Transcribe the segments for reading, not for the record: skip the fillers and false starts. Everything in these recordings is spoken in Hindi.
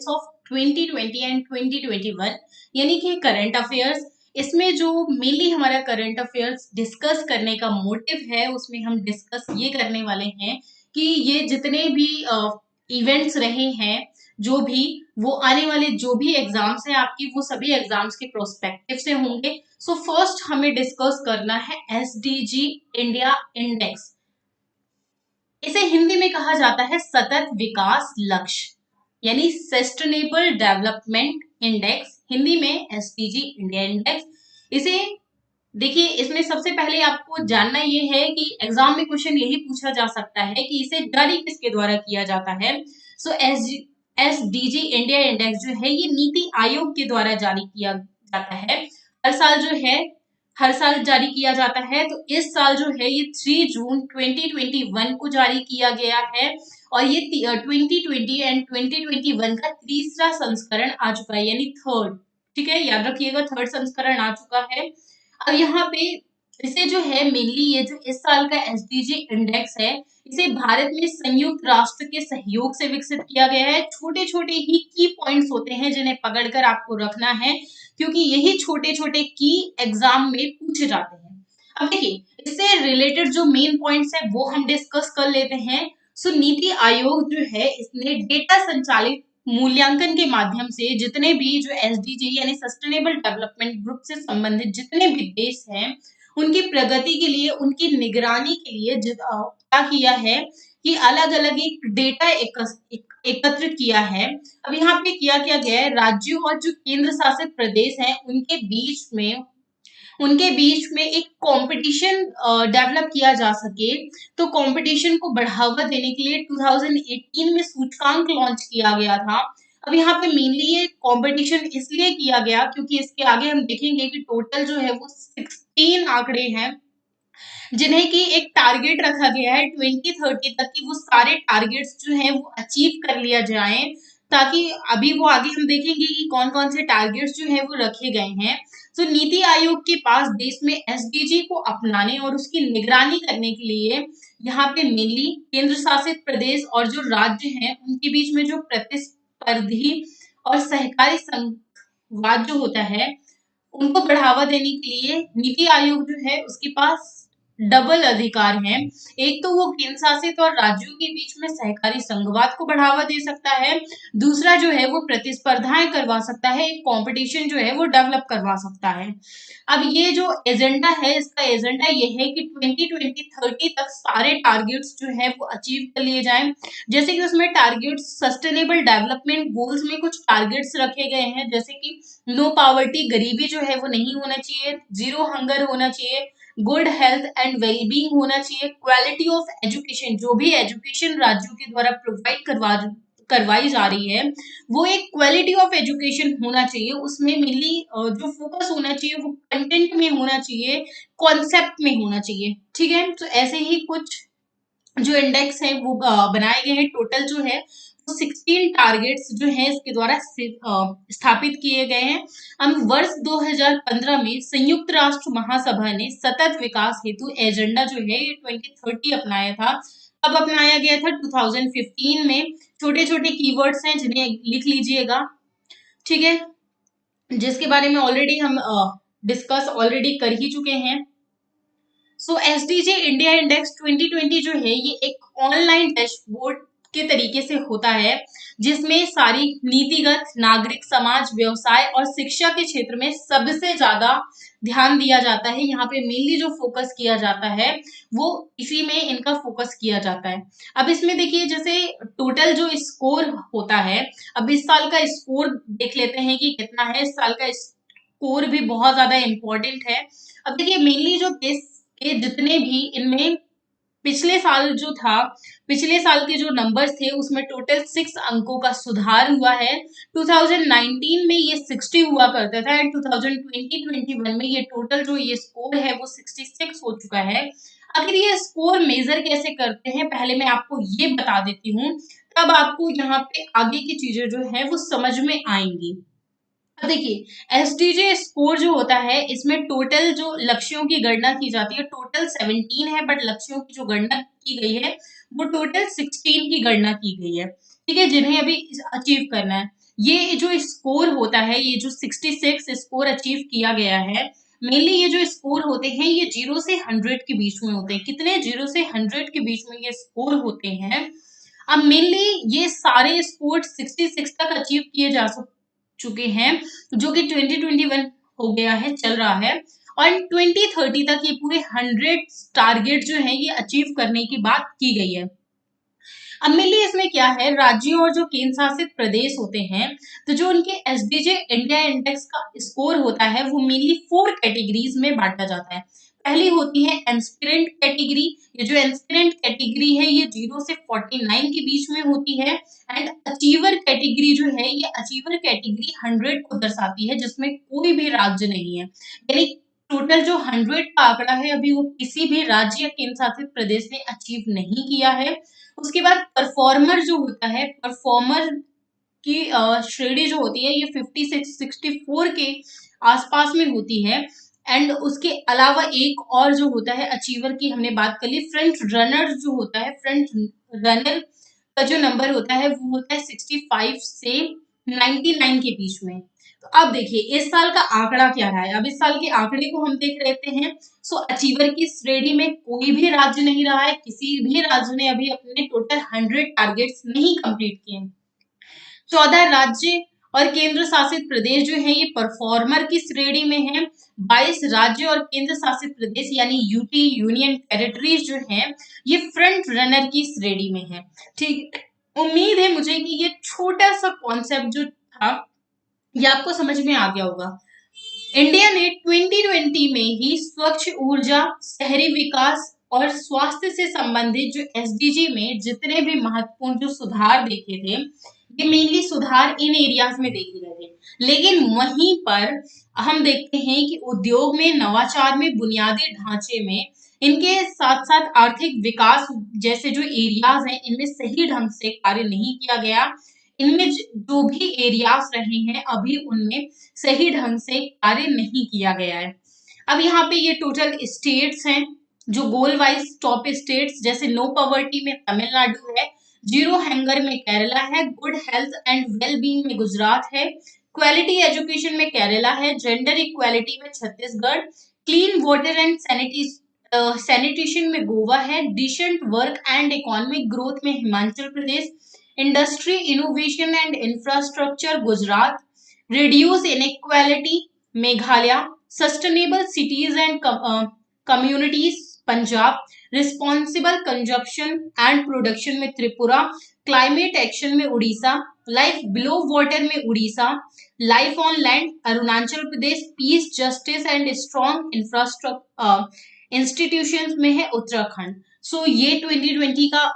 इवेंट्स ऑफ 2020 एंड 2021 यानी कि करंट अफेयर्स। इसमें जो मेनली हमारा करंट अफेयर्स डिस्कस करने का मोटिव है, उसमें हम डिस्कस ये करने वाले हैं कि ये जितने भी इवेंट्स रहे हैं, जो भी वो आने वाले जो भी एग्जाम्स हैं आपकी, वो सभी एग्जाम्स के प्रोस्पेक्टिव से होंगे। सो फर्स्ट हमें डिस्कस करना है एसडीजी इंडिया इंडेक्स। इसे हिंदी में कहा जाता है सतत विकास लक्ष्य यानी सस्टेनेबल डेवलपमेंट इंडेक्स, हिंदी में एसडीजी इंडिया इंडेक्स। इसे देखिए, इसमें सबसे पहले आपको जानना ये है कि एग्जाम में क्वेश्चन यही पूछा जा सकता है कि इसे जारी किसके द्वारा किया जाता है। सो एसडीजी इंडिया इंडेक्स जो है ये नीति आयोग के द्वारा जारी किया जाता है। हर साल जो है हर साल जारी किया जाता है। तो इस साल जो है ये 3 जून 2021 को जारी किया गया है और ये 2020 एंड 2021 का तीसरा संस्करण आ चुका है, यानी थर्ड। ठीक है, याद रखिएगा, थर्ड संस्करण आ चुका है। अब यहाँ पे इसे जो है मेनली ये जो इस साल का एसडीजी इंडेक्स है, इसे भारत में संयुक्त राष्ट्र के सहयोग से विकसित किया गया है। छोटे छोटे ही की पॉइंट्स होते हैं जिन्हें पकड़कर आपको रखना है, क्योंकि यही छोटे छोटे की एग्जाम में पूछे जाते हैं। अब देखिए, इससे रिलेटेड जो मेन पॉइंट्स है वो हम डिस्कस कर लेते हैं। सो नीति आयोग जो है इसने डेटा संचालित मूल्यांकन के माध्यम से जितने भी जो एसडीजी यानी सस्टेनेबल डेवलपमेंट ग्रुप से संबंधित जितने भी देश हैं, उनकी प्रगति के लिए, उनकी निगरानी के लिए क्या किया है कि अलग अलग एक डेटा एकत्रित किया है। अब यहाँ पे किया क्या गया है, राज्यों और जो केंद्र शासित प्रदेश हैं उनके बीच में एक कंपटीशन डेवलप किया जा सके। तो कंपटीशन को बढ़ावा देने के लिए 2018 में सूचकांक लॉन्च किया गया था। अब यहाँ पे मेनली ये कंपटीशन इसलिए किया गया क्योंकि इसके आगे हम देखेंगे कि टोटल जो है वो 16 आंकड़े हैं जिन्हें की एक टारगेट रखा गया है 2030 तक कि वो सारे टारगेट्स जो हैं वो अचीव कर लिया जाए, ताकि अभी वो आगे हम देखेंगे कि कौन कौन से टारगेट्स जो है वो रखे गए हैं। तो नीति आयोग के पास देश में एसडीजी को अपनाने और उसकी निगरानी करने के लिए यहाँ पे मेनली केंद्र शासित प्रदेश और जो राज्य हैं उनके बीच में जो प्रतिस्पर्धी और सहकारी संघवाद जो होता है उनको बढ़ावा देने के लिए नीति आयोग जो है उसके पास डबल अधिकार है। एक तो वो केंद्र शासित और राज्यों के बीच में सहकारी संघवाद को बढ़ावा दे सकता है, दूसरा जो है वो प्रतिस्पर्धाएं करवा सकता है, एक कंपटीशन जो है वो डेवलप करवा सकता है। अब ये जो एजेंडा है, इसका एजेंडा ये है कि 2020-30 तक सारे टारगेट्स जो है वो अचीव कर लिए जाएं। जैसे कि उसमें टारगेट्स सस्टेनेबल डेवलपमेंट गोल्स में कुछ टारगेट्स रखे गए हैं, जैसे कि नो पावर्टी, गरीबी जो है वो नहीं होना चाहिए, जीरो हंगर होना चाहिए, गुड हेल्थ एंड वेलबींग होना चाहिए, क्वालिटी ऑफ एजुकेशन, जो भी एजुकेशन राज्यों के द्वारा प्रोवाइड करवाई जा रही है वो एक क्वालिटी ऑफ एजुकेशन होना चाहिए। उसमें मेनली जो फोकस होना चाहिए वो कंटेंट में होना चाहिए, कॉन्सेप्ट में होना चाहिए। ठीक है, तो ऐसे ही कुछ जो इंडेक्स है वो बनाए गए हैं। टोटल जो है वो 16 टारगेट्स जो है इसके द्वारा स्थापित किए गए हैं। हम वर्ष 2015 में संयुक्त राष्ट्र महासभा ने सतत विकास हेतु एजेंडा जो है ये 2030 अपनाया था। अब अपनाया गया था 2015 में। छोटे छोटे कीवर्ड्स हैं जिन्हें लिख लीजिएगा, ठीक है, जिसके बारे में ऑलरेडी हम डिस्कस ऑलरेडी कर ही चुके हैं। सो एसडीजी इंडिया इंडेक्स 2020 जो है ये एक ऑनलाइन डैशबोर्ड के तरीके से होता है, जिसमें सारी नीतिगत, नागरिक समाज, व्यवसाय और शिक्षा के क्षेत्र में सबसे ज्यादा ध्यान दिया जाता है। यहाँ पे मेनली जो फोकस किया जाता है वो इसी में इनका फोकस किया जाता है। अब इसमें देखिए, जैसे टोटल जो स्कोर होता है, अब इस साल का स्कोर देख लेते हैं कि कितना है। इस साल का स्कोर भी बहुत ज्यादा इम्पोर्टेंट है। अब देखिए, मेनली जो देश के जितने भी इनमें पिछले साल जो था, पिछले साल के जो नंबर्स थे उसमें टोटल 6 अंकों का सुधार हुआ है। 2019 में ये 60 हुआ करता था एंड 2020-21 में ये टोटल जो ये स्कोर है वो 66 हो चुका है। अगर ये स्कोर मेजर कैसे करते हैं पहले मैं आपको ये बता देती हूँ, तब आपको यहाँ पे आगे की चीजें जो है वो समझ में आएंगी। अब देखिए, एसडीजे स्कोर जो होता है इसमें टोटल जो लक्ष्यों की गणना की जाती है, टोटल 17 है, बट लक्ष्यों की जो गणना की गई है वो टोटल 16 की गणना की गई है। ठीक है, जिन्हें अभी अचीव करना है। ये जो स्कोर होता है, ये जो 66 स्कोर अचीव किया गया है, मेनली ये जो स्कोर होते हैं ये 0 से 100 के बीच में होते हैं। कितने? 0 से 100 के बीच में ये स्कोर होते हैं। अब मेनली ये सारे स्कोर 66 तक अचीव किए जा चुके हैं, जो कि 2021 हो गया है, चल रहा है, और 2030 तक ये पूरे 100 टारगेट जो है ये अचीव करने की बात की गई है। अब मेनली इसमें क्या है, राज्यों और जो केंद्र शासित प्रदेश होते हैं, तो जो उनके एसडीजे इंडिया इंडेक्स का स्कोर होता है वो मेनली 4 कैटेगरीज में बांटा जाता है। पहली होती है एस्पिरेंट कैटेगरी। ये जो एस्पिरेंट कैटेगरी है ये 0 से 49 के बीच में होती है। एंड अचीवर कैटेगरी जो है, ये अचीवर कैटेगरी 100 को दर्शाती है, जिसमें कोई भी राज्य नहीं है, यानी टोटल जो 100 का आंकड़ा है अभी वो किसी भी राज्य या केंद्र शासित प्रदेश ने अचीव नहीं किया है। उसके बाद परफॉर्मर जो होता है, परफॉर्मर की श्रेणी जो होती है ये 56-64 के आसपास में होती है। एंड उसके अलावा एक और जो होता है अचीवर की, हमने बात कर ली, फ्रंट रनर जो होता है, फ्रंट रनर का जो नंबर होता है वो होता है 65 से 99 के बीच में। तो अब देखिए इस साल का आंकड़ा क्या रहा है। अब इस साल के आंकड़े को हम देख लेते हैं। सो अचीवर की श्रेणी में कोई भी राज्य नहीं रहा है, किसी भी राज्य ने अभी अपने टोटल 100 टारगेट्स नहीं कंप्लीट किए। 14 राज्य और केंद्र शासित प्रदेश जो है ये परफॉर्मर की श्रेणी में है। 22 राज्य और केंद्र शासित प्रदेश यानी यूटी, यूनियन टेरिटरीज जो है ये फ्रंट रनर की श्रेणी में है। ठीक, उम्मीद है मुझे कि ये छोटा सा कॉन्सेप्ट जो था ये आपको समझ में आ गया होगा। इंडिया ने 2020 में ही स्वच्छ ऊर्जा, शहरी विकास और स्वास्थ्य से संबंधित जो एसडीजी में जितने भी महत्वपूर्ण जो सुधार देखे थे, ये मेनली सुधार इन एरियाज में देखे गए थे। लेकिन वहीं पर हम देखते हैं कि उद्योग में, नवाचार में, बुनियादी ढांचे में, इनके साथ साथ आर्थिक विकास जैसे जो एरियाज हैं इनमें सही ढंग से कार्य नहीं किया गया। इनमें जो भी एरियाज रहे हैं अभी उनमें सही ढंग से कार्य नहीं किया गया है। अब यहाँ पे ये टोटल स्टेट्स हैं, जो गोल वाइज टॉप स्टेट्स, जैसे नो पॉवर्टी में तमिलनाडु है, जीरो हैंगर में केरला है, good health and well being में गुजरात है, क्वालिटी एजुकेशन में केरला है, जेंडर इक्वालिटी में Chhattisgarh, clean water and sanitation में गोवा है, decent work and economic growth में Himachal Pradesh, industry innovation and infrastructure Gujarat, reduce inequality Meghalaya, sustainable cities and communities Punjab, responsible consumption and production में त्रिपुरा, क्लाइमेट एक्शन में उड़ीसा, लाइफ बिलो वाटर में Orissa, life on land Arunachal Pradesh, piece justice and strong infrastructure institutions में है उत्तराखंड। सो ये 2020 का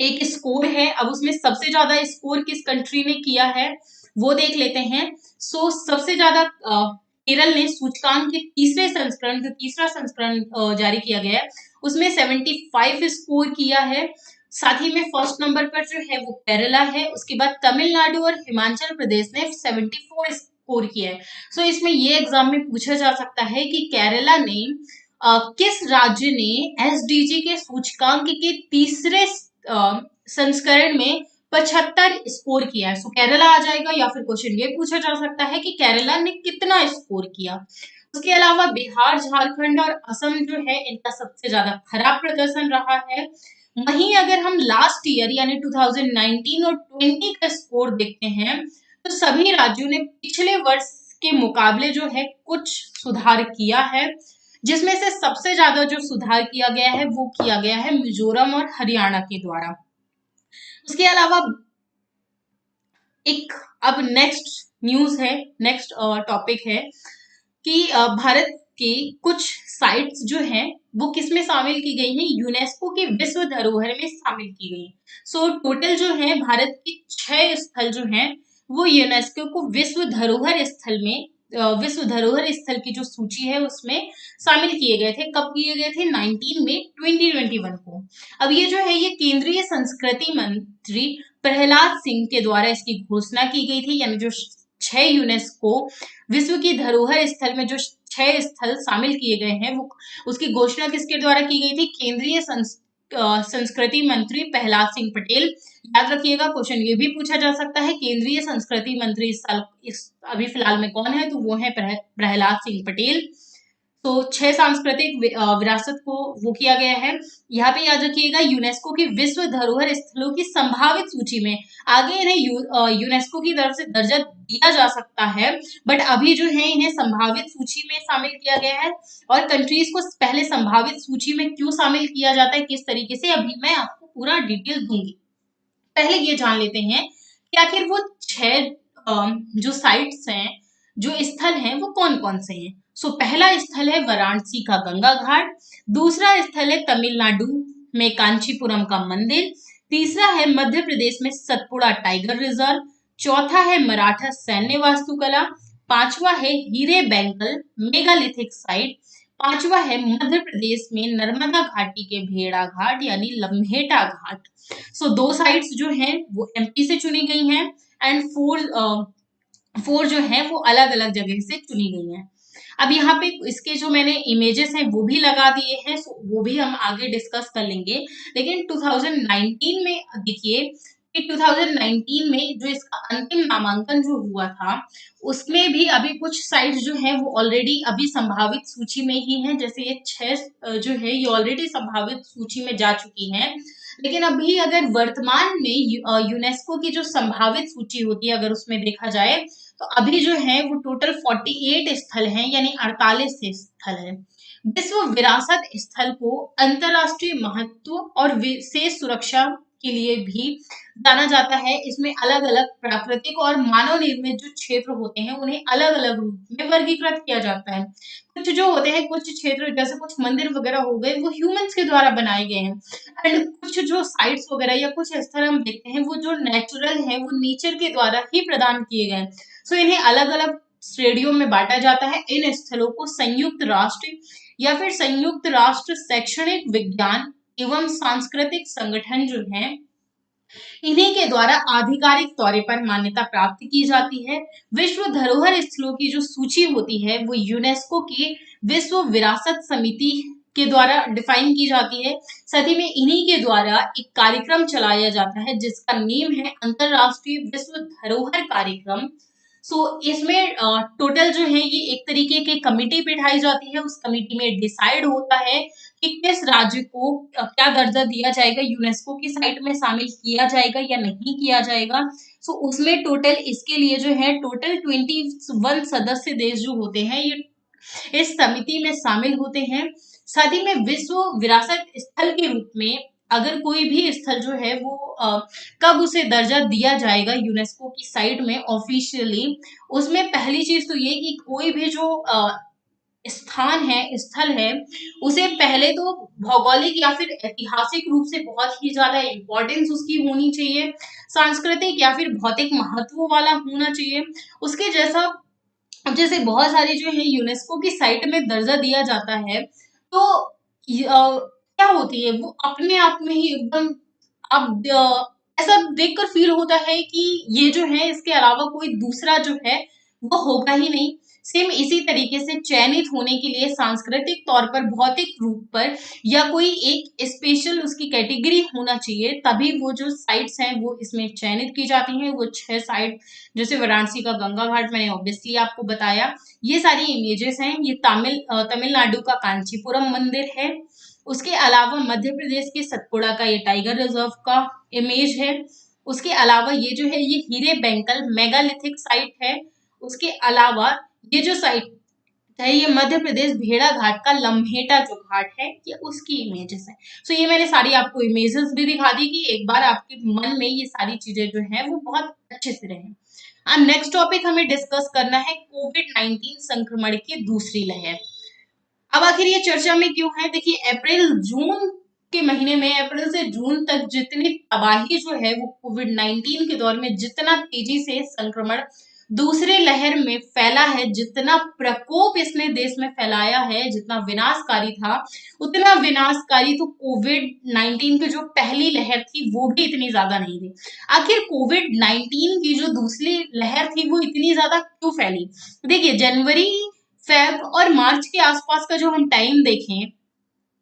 एक स्कोर है। अब उसमें सबसे ज्यादा स्कोर किस कंट्री ने किया है वो देख लेते हैं। सो सबसे ज्यादा केरल ने सूचकांक के तीसरे संस्करण, जो तीसरा संस्करण जारी किया गया है उसमें 75 स्कोर किया है। साथ ही में फर्स्ट नंबर पर जो है वो केरला है, उसके बाद तमिलनाडु और हिमाचल प्रदेश ने 74 स्कोर किया है। सो इसमें ये एग्जाम में पूछा जा सकता है कि केरला ने किस राज्य ने एसडीजी के सूचकांक के तीसरे संस्करण में 75 स्कोर किया है। सो केरला आ जाएगा, या फिर क्वेश्चन ये पूछा जा सकता है कि केरला ने कितना स्कोर किया। उसके अलावा बिहार, झारखंड और असम जो है इनका सबसे ज्यादा खराब प्रदर्शन रहा है। वहीं अगर हम लास्ट ईयर यानी 2019 और 20 का स्कोर देखते हैं तो सभी राज्यों ने पिछले वर्ष के मुकाबले जो है कुछ सुधार किया है, जिसमें से सबसे ज्यादा जो सुधार किया गया है वो किया गया है मिजोरम और हरियाणा के द्वारा। उसके अलावा एक अब नेक्स्ट न्यूज है, नेक्स्ट टॉपिक है कि भारत की कुछ साइट्स जो हैं वो किसमें शामिल की गई हैं, यूनेस्को के विश्व धरोहर में शामिल की गई। सो टोटल जो है भारत के 6 स्थल जो हैं वो यूनेस्को को विश्व धरोहर स्थल में, विश्व धरोहर स्थल की जो सूची है उसमें शामिल किए गए थे। कब किए गए थे? 19 मई 2021 को। अब ये जो है ये केंद्रीय संस्कृति मंत्री प्रहलाद सिंह के द्वारा इसकी घोषणा की गई थी, यानी जो 6 यूनेस्को विश्व की धरोहर स्थल में जो 6 स्थल शामिल किए गए हैं वो उसकी घोषणा किसके द्वारा की गई थी? केंद्रीय संस्कृति मंत्री प्रहलाद सिंह पटेल। याद रखिएगा, क्वेश्चन ये भी पूछा जा सकता है केंद्रीय संस्कृति मंत्री इस साल अभी फिलहाल में कौन है, तो वो है प्रहलाद सिंह पटेल। तो 6 सांस्कृतिक विरासत को वो किया गया है। यहाँ पे याद रखिएगा, यूनेस्को की विश्व धरोहर स्थलों की संभावित सूची में आगे इन्हें यूनेस्को की तरफ से दर्जा दिया जा सकता है, बट अभी जो है इन्हें संभावित सूची में शामिल किया गया है। और कंट्रीज को पहले संभावित सूची में क्यों शामिल किया जाता है, किस तरीके से, अभी मैं आपको पूरा डिटेल दूंगी। पहले ये जान लेते हैं कि आखिर वो 6 जो साइट्स हैं, जो स्थल हैं, वो कौन कौन से हैं। सो पहला स्थल है वाराणसी का गंगा घाट, दूसरा स्थल है तमिलनाडु में कांचीपुरम का मंदिर, तीसरा है मध्य प्रदेश में सतपुड़ा टाइगर रिजर्व, चौथा है मराठा सैन्य वास्तुकला, पांचवा है हीरे बैंकल मेगालिथिक साइट, पांचवा है मध्य प्रदेश में नर्मदा घाटी के भेड़ा घाट यानी लम्हेटा घाट। सो 2 साइट्स जो हैं वो एमपी से चुनी गई हैं, एंड 4 जो है वो अलग अलग जगह से चुनी गई हैं। अब यहाँ पे इसके जो मैंने इमेजेस हैं वो भी लगा दिए हैं, सो वो भी हम आगे डिस्कस कर लेंगे। लेकिन 2019 में देखिए कि 2019 में जो इसका अंतिम नामांकन जो हुआ था, उसमें भी अभी कुछ साइट्स जो हैं वो ऑलरेडी अभी संभावित सूची में ही हैं। जैसे ये 6 जो है ये ऑलरेडी संभावित सूची में जा चुकी हैं। लेकिन अभी अगर वर्तमान में यूनेस्को की जो संभावित सूची होती है, अगर उसमें देखा जाए, तो अभी जो है वो टोटल 48 स्थल हैं, यानी 48 स्थल है। विश्व विरासत स्थल को अंतरराष्ट्रीय महत्व और विशेष सुरक्षा के लिए भी जाना जाता है। इसमें अलग अलग प्राकृतिक और मानव निर्मित जो क्षेत्र होते हैं उन्हें अलग अलग रूप में वर्गीकृत किया जाता है। कुछ जो होते हैं, कुछ क्षेत्र जैसे कुछ मंदिर वगैरह हो गए, वो ह्यूमंस के द्वारा बनाए गए हैं, एंड कुछ जो साइट्स वगैरह या कुछ स्थल हम देखते हैं वो जो नेचुरल है, वो नेचर के द्वारा ही प्रदान किए गए हैं। सो इन्हें अलग अलग श्रेणियों में बांटा जाता है। इन स्थलों को संयुक्त राष्ट्र या फिर संयुक्त राष्ट्र शैक्षणिक विज्ञान एवं सांस्कृतिक संगठन जो है, इन्हीं के द्वारा आधिकारिक तौर पर मान्यता प्राप्त की जाती है। विश्व धरोहर स्थलों की जो सूची होती है वो यूनेस्को की विश्व विरासत समिति के द्वारा डिफाइन की जाती है। साथ ही में इन्हीं के द्वारा एक कार्यक्रम चलाया जाता है जिसका नेम है अंतरराष्ट्रीय विश्व धरोहर कार्यक्रम। सो इसमें टोटल जो है ये एक तरीके की कमिटी बिठाई जाती है। उस कमिटी में डिसाइड होता है कि किस राज्य को क्या दर्जा दिया जाएगा, यूनेस्को की साइट में शामिल किया जाएगा या नहीं किया जाएगा। सो उसमें टोटल इसके लिए जो है टोटल 21 सदस्य देश जो होते हैं ये इस समिति में शामिल होते हैं। साथ ही में विश्व विरासत स्थल के रूप में अगर कोई भी स्थल जो है वो कब उसे दर्जा दिया जाएगा यूनेस्को की साइट में ऑफिशियली, उसमें पहली चीज तो ये कि कोई भी जो स्थान है, स्थल है, उसे पहले तो भौगोलिक या फिर ऐतिहासिक रूप से बहुत ही ज्यादा इंपॉर्टेंस उसकी होनी चाहिए, सांस्कृतिक या फिर भौतिक महत्व वाला होना चाहिए। उसके जैसा अब जैसे बहुत सारी जो है यूनेस्को की साइट में दर्जा दिया जाता है, तो क्या होती है वो अपने आप में ही एकदम अब ऐसा देखकर फील होता है कि ये जो है इसके अलावा कोई दूसरा जो है वो होगा ही नहीं। सेम इसी तरीके से चयनित होने के लिए सांस्कृतिक तौर पर, भौतिक रूप पर या कोई एक स्पेशल उसकी कैटेगरी होना चाहिए, तभी वो जो साइट्स हैं वो इसमें चयनित की जाती हैं। वो 6 साइट, जैसे वाराणसी का गंगा घाट मैंने ऑब्वियसली आपको बताया, ये सारी इमेजेस हैं। ये तमिलनाडु का कांचीपुरम मंदिर है। उसके अलावा मध्य प्रदेश के सतपुड़ा का ये टाइगर रिजर्व का इमेज है। उसके अलावा ये जो है ये हीरे बैंकल मेगालिथिक साइट है। उसके अलावा ये जो साइट है ये मध्य प्रदेश भेड़ा घाट का लम्हेटा जो घाट है, ये उसकी इमेजेस है। सो ये मैंने सारी आपको इमेजेस भी दिखा दी कि एक बार आपके मन में ये सारी चीजें जो है वो बहुत अच्छे से रहे। अब नेक्स्ट टॉपिक हमें डिस्कस करना है कोविड-19 संक्रमण की दूसरी लहर। अब आखिर ये चर्चा में क्यों है, देखिए अप्रैल जून के महीने में, अप्रैल से जून तक जितनी तबाही जो है वो कोविड-19 के दौर में जितना तेजी से संक्रमण दूसरे लहर में फैला है, जितना प्रकोप इसने देश में फैलाया है, जितना विनाशकारी था, उतना विनाशकारी तो कोविड-19 की जो पहली लहर थी वो भी इतनी ज्यादा नहीं थी। आखिर कोविड-19 की जो दूसरी लहर थी वो इतनी ज्यादा क्यों फैली? देखिए जनवरी, फेब और मार्च के आसपास का जो हम टाइम देखें,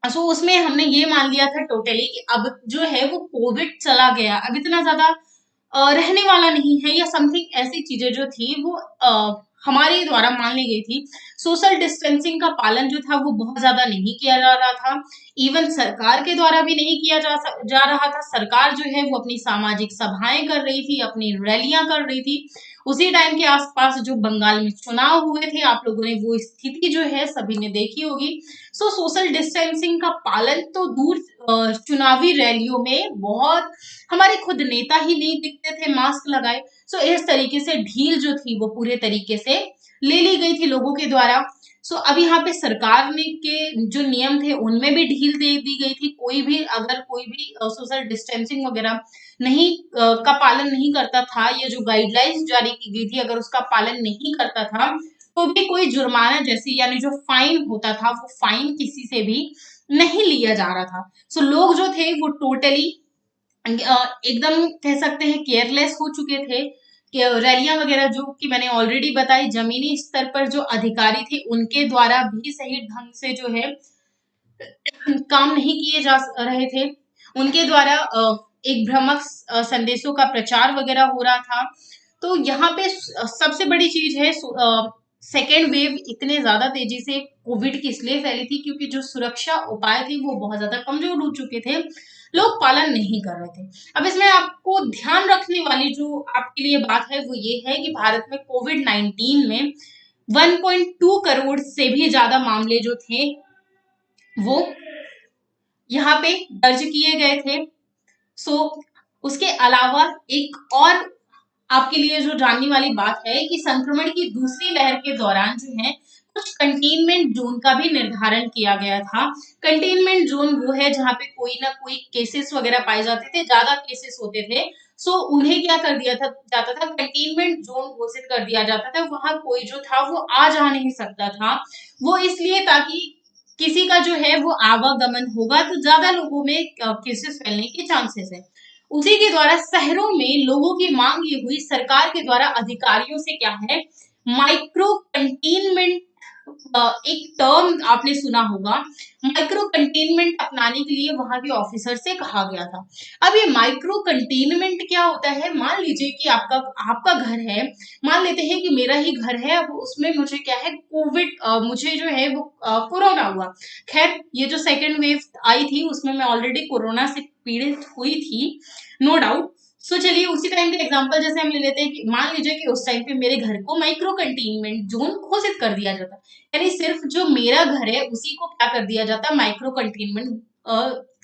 उसमें हमने ये मान लिया था टोटली कि अब जो है वो कोविड चला गया, अब इतना ज्यादा रहने वाला नहीं है, या समथिंग ऐसी चीजें जो थी वो हमारे द्वारा मान ली गई थी। सोशल डिस्टेंसिंग का पालन जो था वो बहुत ज्यादा नहीं किया जा रहा था, इवन सरकार के द्वारा भी नहीं किया जा रहा था। सरकार जो है वो अपनी सामाजिक सभाएं कर रही थी, अपनी रैलियां कर रही थी। उसी टाइम के आसपास जो बंगाल में चुनाव हुए थे, आप लोगों ने वो स्थिति जो है सभी ने देखी होगी। सोशल डिस्टेंसिंग का पालन तो दूर, चुनावी रैलियों में बहुत हमारे खुद नेता ही नहीं दिखते थे मास्क लगाए। इस तरीके से ढील जो थी वो पूरे तरीके से ले ली गई थी लोगों के द्वारा। अब यहाँ पे सरकार ने के जो नियम थे उनमें भी ढील दे दी गई थी। कोई भी सोशल डिस्टेंसिंग वगैरह नहीं का पालन नहीं करता था, ये जो गाइडलाइंस जारी की गई थी अगर उसका पालन नहीं करता था तो भी कोई जुर्माना जैसी, यानी जो फाइन होता था वो फाइन किसी से भी नहीं लिया जा रहा था। लोग जो थे वो टोटली एकदम कह सकते हैं केयरलेस हो चुके थे कि रैलियां वगैरह जो कि मैंने ऑलरेडी बताई, जमीनी स्तर पर जो अधिकारी थे उनके द्वारा भी सही ढंग से जो है काम नहीं किए जा रहे थे। उनके द्वारा एक भ्रामक संदेशों का प्रचार वगैरह हो रहा था। तो यहाँ पे सबसे बड़ी चीज है, सेकेंड वेव इतने ज्यादा तेजी से कोविड की इसलिए फैली थी क्योंकि जो सुरक्षा उपाय थे वो बहुत ज्यादा कमजोर हो चुके थे, लोग पालन नहीं कर रहे थे। अब इसमें आपको ध्यान रखने वाली जो आपके लिए बात है वो ये है कि भारत में कोविड 19 में 1.2 करोड़ से भी ज्यादा मामले जो थे वो यहाँ पे दर्ज किए गए थे। सो उसके अलावा एक और आपके लिए जो जानने वाली बात है कि संक्रमण की दूसरी लहर के दौरान जो है कुछ कंटेनमेंट जोन का भी निर्धारण किया गया था। कंटेनमेंट जोन वो है जहाँ पे कोई ना कोई केसेस वगैरह पाए जाते थे, ज्यादा केसेस होते थे। उन्हें क्या कर दिया था जाता था, कंटेनमेंट जोन घोषित कर दिया जाता था। वहां कोई जो था वो आ जा नहीं सकता था, वो इसलिए ताकि किसी का जो है वो आवागमन होगा तो ज्यादा लोगों में केसेस फैलने के चांसेस है। उसी के द्वारा शहरों में लोगों की मांग ये हुई सरकार के द्वारा अधिकारियों से, क्या है, माइक्रो कंटेनमेंट, एक टर्म आपने सुना होगा, माइक्रो कंटेनमेंट अपनाने के लिए वहां के ऑफिसर से कहा गया था। अब ये माइक्रो कंटेनमेंट क्या होता है, मान लीजिए कि आपका आपका घर है, मान लेते हैं कि मेरा ही घर है, अब उसमें मुझे क्या है कोविड, मुझे जो है वो कोरोना हुआ। खैर ये जो सेकेंड वेव आई थी उसमें मैं ऑलरेडी कोरोना से पीड़ित हुई थी, नो डाउट। चलिए उसी टाइम का एग्जांपल जैसे हम ले लेते हैं कि मान लीजिए कि उस टाइम पे मेरे घर को माइक्रो कंटेनमेंट जोन घोषित कर दिया जाता, यानी सिर्फ जो मेरा घर है उसी को क्या कर दिया जाता, माइक्रो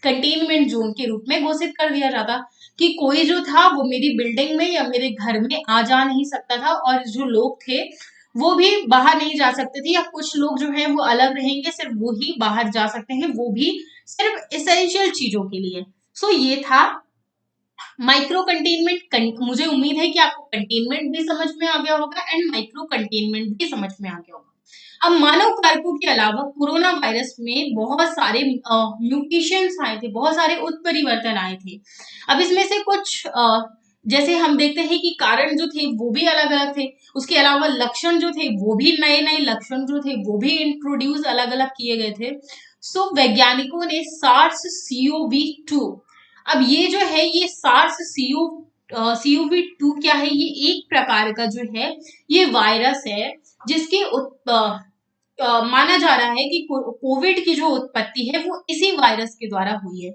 कंटेनमेंट जोन के रूप में घोषित कर दिया जाता कि कोई जो था वो मेरी बिल्डिंग में या मेरे घर में आ जा नहीं सकता था, और जो लोग थे वो भी बाहर नहीं जा सकते थे, या कुछ लोग जो है वो अलग रहेंगे, सिर्फ वो ही बाहर जा सकते हैं, वो भी सिर्फ एसेंशियल चीजों के लिए। ये था माइक्रो कंटेनमेंट। मुझे उम्मीद है कि आपको कंटेनमेंट भी समझ में आ गया होगा एंड माइक्रो कंटेनमेंट भी समझ में आ गया होगा। अब मानव कारकों के अलावा कोरोना वायरस में बहुत सारे म्यूटेशंस आए थे, बहुत सारे उत्परिवर्तन आए थे। अब इसमें से कुछ जैसे हम देखते हैं कि कारण जो थे वो भी अलग अलग थे, उसके अलावा लक्षण जो थे वो भी नए नए लक्षण जो थे वो भी इंट्रोड्यूस अलग अलग किए गए थे। वैज्ञानिकों ने सार्स CoV-2, अब ये जो है ये सार्स CoV-2 क्या है, ये एक प्रकार का जो है ये वायरस है जिसकी माना जा रहा है कि कोविड की जो उत्पत्ति है वो इसी वायरस के द्वारा हुई है।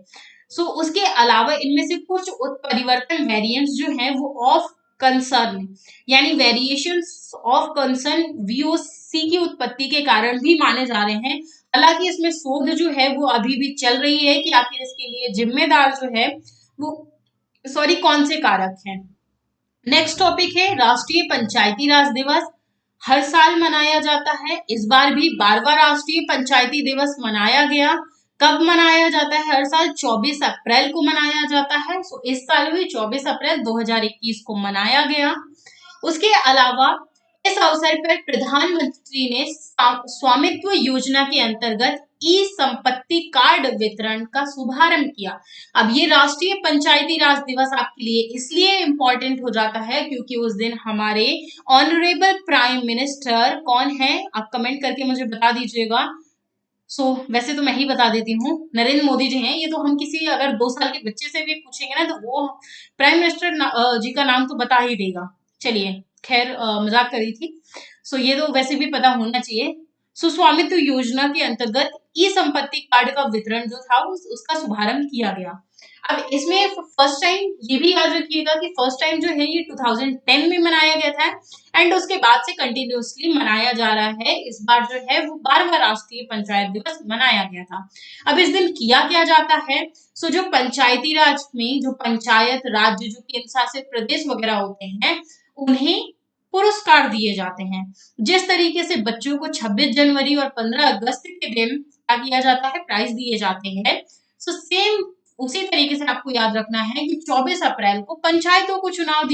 उसके अलावा इनमें से कुछ उत्परिवर्तन वेरिएंट्स जो हैं वो ऑफ कंसर्न, यानी वेरिएशंस ऑफ कंसर्न VOC की उत्पत्ति के कारण भी माने जा रहे हैं। हालांकि इसमें शोध जो है वो अभी भी चल रही है कि आखिर इसके लिए जिम्मेदार जो है वो कौन से कारक हैं। नेक्स्ट टॉपिक है राष्ट्रीय पंचायती राज दिवस। हर साल मनाया जाता है, इस बार भी 12वां राष्ट्रीय पंचायती दिवस मनाया गया। कब मनाया जाता है, हर साल 24 अप्रैल को मनाया जाता है। इस साल भी 24 अप्रैल 2021 को मनाया गया। उसके अलावा इस अवसर पर प्रधानमंत्री ने स्वामित्व योजना के अंतर्गत ई संपत्ति कार्ड वितरण का शुभारंभ किया। अब ये राष्ट्रीय पंचायती राज दिवस आपके लिए इसलिए इम्पोर्टेंट हो जाता है क्योंकि उस दिन हमारे ऑनरेबल प्राइम मिनिस्टर कौन है, आप कमेंट करके मुझे बता दीजिएगा, वैसे तो मैं ही बता देती हूँ, नरेंद्र मोदी जी हैं। ये तो हम किसी अगर 2 साल के बच्चे से भी पूछेंगे ना, तो वो प्राइम मिनिस्टर जी का नाम तो बता ही देगा। चलिए, खैर मजाक करी थी। ये तो वैसे भी पता होना चाहिए। स्वामित्व योजना के अंतर्गत ई संपत्ति कार्ड का वितरण जो था उसका शुभारंभ किया गया। अब इसमें फर्स्ट टाइम ये भी याद रखिएगा कि फर्स्ट टाइम जो है ये 2010 में मनाया गया था, एंड उसके बाद से कंटिन्यूअसली मनाया जा रहा है। इस बार जो है वो 12वां राष्ट्रीय पंचायत दिवस मनाया गया था। अब इस दिन किया क्या जाता है? जो पंचायती राज में जो पंचायत राज्य जो केंद्र शासित प्रदेश वगैरह होते हैं, उन्हें पुरस्कार दिए जाते हैं। जिस तरीके से बच्चों को 26 जनवरी और 15 अगस्त के दिन क्या किया जाता है, प्राइज दिए जाते हैं। सेम उसी तरीके से आपको याद रखना है कि 24 अप्रैल को पंचायतों को चुनाव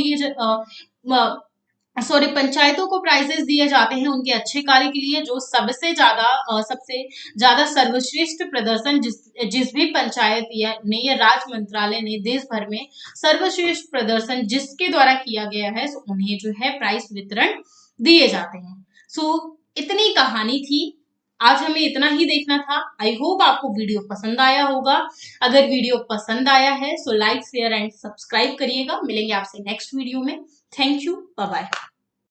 पंचायतों को प्राइजेस दिए जाते हैं उनके अच्छे कार्य के लिए। जो सबसे ज्यादा सर्वश्रेष्ठ प्रदर्शन जिस भी पंचायत या राज्य मंत्रालय ने देश भर में सर्वश्रेष्ठ प्रदर्शन जिसके द्वारा किया गया है, उन्हें जो है प्राइज वितरण दिए जाते हैं। इतनी कहानी थी। आज हमें इतना ही देखना था। आई होप आपको वीडियो पसंद आया होगा। अगर वीडियो पसंद आया है लाइक शेयर एंड सब्सक्राइब करिएगा। मिलेंगे आपसे नेक्स्ट वीडियो में। Thank you, bye bye.